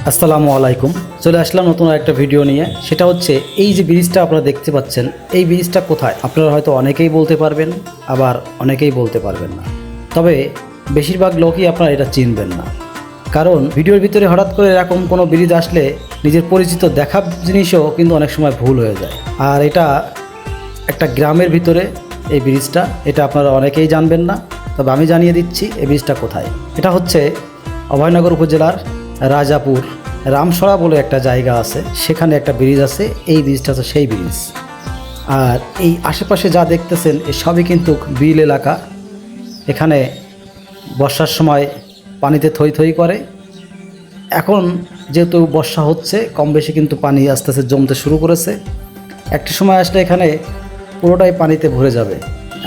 আসসালামু আলাইকুম। চলে আসলাম নতুন একটা ভিডিও নিয়ে। সেটা হচ্ছে এই যে ব্রিজটা আপনারা দেখতে পাচ্ছেন, এই ব্রিজটা কোথায় আপনারা হয়তো অনেকেই বলতে পারবেন, আবার অনেকেই বলতে পারবেন না। তবে বেশিরভাগ লোকই আপনারা এটা চিনবেন না, কারণ ভিডিওর ভিতরে হঠাৎ করে এরকম কোনো ব্রিজ আসলে নিজের পরিচিত দেখা জিনিসও কিন্তু অনেক সময় ভুল হয়ে যায়। আর এটা একটা গ্রামের ভিতরে এই ব্রিজটা, এটা আপনারা অনেকেই জানবেন না। তবে আমি জানিয়ে দিচ্ছি এই ব্রিজটা কোথায়। এটা হচ্ছে অভয়নগর উপজেলার রাজাপুর রামসড়া বলে একটা জায়গা আছে, সেখানে একটা ব্রিজ আছে। এই ব্রিজটা হচ্ছে সেই ব্রিজ। আর এই আশেপাশে যা দেখতেছেন এ সবই কিন্তু বিল এলাকা। এখানে বর্ষার সময় পানিতে থই থই করে। এখন যেহেতু বর্ষা হচ্ছে, কম বেশি কিন্তু পানি আস্তে আস্তে জমতে শুরু করেছে। একটা সময় আসলে এখানে পুরোটাই পানিতে ভরে যাবে।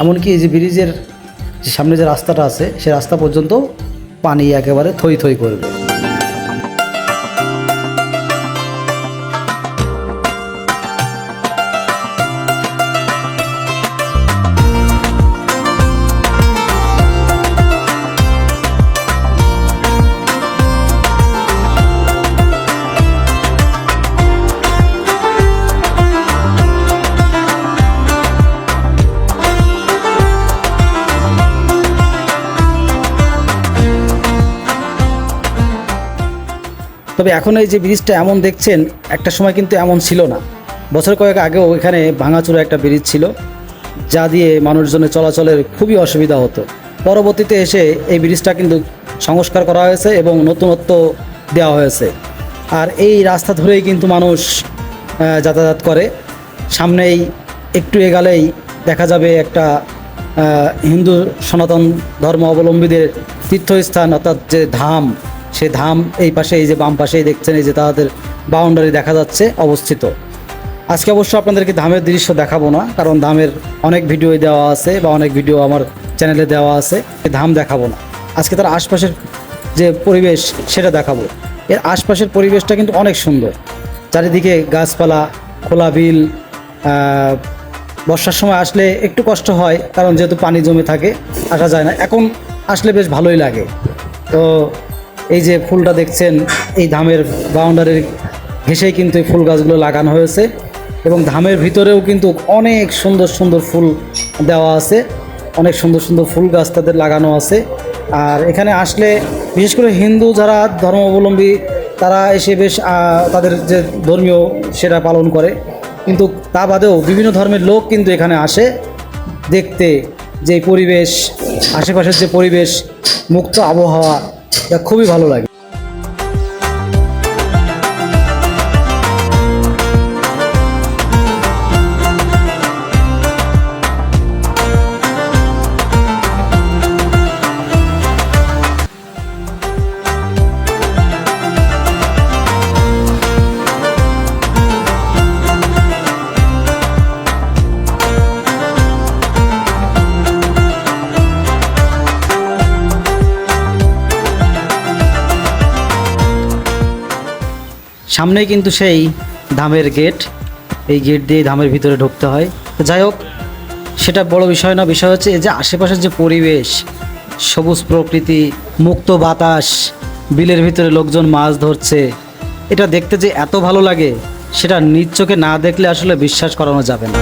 এমনকি এই যে ব্রিজের যে সামনে যে রাস্তাটা আছে, সে রাস্তা পর্যন্ত পানি একেবারে থই থই করবে। তবে এখন এই যে ব্রিজটা এমন দেখছেন, একটা সময় কিন্তু এমন ছিল না। বছর কয়েক আগেও এখানে ভাঙাচুরা একটা ব্রিজ ছিল, যা দিয়ে মানুষজনের চলাচলের খুবই অসুবিধা হতো। পরবর্তীতে এসে এই ব্রিজটা কিন্তু সংস্কার করা হয়েছে এবং নতুনত্ব দেওয়া হয়েছে। আর এই রাস্তা ধরেই কিন্তু মানুষ যাতায়াত করে। সামনেই একটু এগালেই দেখা যাবে একটা হিন্দু সনাতন ধর্ম অবলম্বীদের তীর্থস্থান, অর্থাৎ যে ধাম, সে ধাম এই পাশে, এই যে বাম পাশেই দেখছেন, এই যে তাদের বাউন্ডারি দেখা যাচ্ছে অবস্থিত। আজকে অবশ্য আপনাদেরকে ধামের দৃশ্য দেখাবো না, কারণ ধামের অনেক ভিডিও দেওয়া আছে বা অনেক ভিডিও আমার চ্যানেলে দেওয়া আছে। ধাম দেখাবো না, আজকে তার আশপাশের যে পরিবেশ সেটা দেখাবো। এর আশপাশের পরিবেশটা কিন্তু অনেক সুন্দর, চারিদিকে গাছপালা, খোলা বিল। বর্ষার সময় আসলে একটু কষ্ট হয়, কারণ যেহেতু পানি জমে থাকে, আসা যায় না। এখন আসলে বেশ ভালোই লাগে। তো এই যে ফুলটা দেখছেন, এই ধামের বাউন্ডারির ঘেঁষেই কিন্তু এই ফুল গাছগুলো লাগানো হয়েছে এবং ধামের ভিতরেও কিন্তু অনেক সুন্দর সুন্দর ফুল দেওয়া আছে, অনেক সুন্দর সুন্দর ফুল গাছ তাদের লাগানো আছে। আর এখানে আসলে বিশেষ করে হিন্দু যারা ধর্মাবলম্বী, তারা এসে বেশ তাদের যে ধর্মীয় সেটা পালন করে। কিন্তু তা বাদেও বিভিন্ন ধর্মের লোক কিন্তু এখানে আসে দেখতে, যে পরিবেশ, আশেপাশের যে পরিবেশ, মুক্ত আবহাওয়া, এটা খুবই ভালো লাগে। সামনেই কিন্তু সেই ধামের গেট, এই গেট দিয়ে ধামের ভিতরে ঢুকতে হয়। তো যাই হোক, সেটা বড় বিষয় না। বিষয় হচ্ছে এই যে আশেপাশের যে পরিবেশ, সবুজ প্রকৃতি, মুক্ত বাতাস, বিলের ভিতরে লোকজন মাছ ধরছে, এটা দেখতে যে এত ভালো লাগে, সেটা নিজ চোখে না দেখলে আসলে বিশ্বাস করানো যাবে না।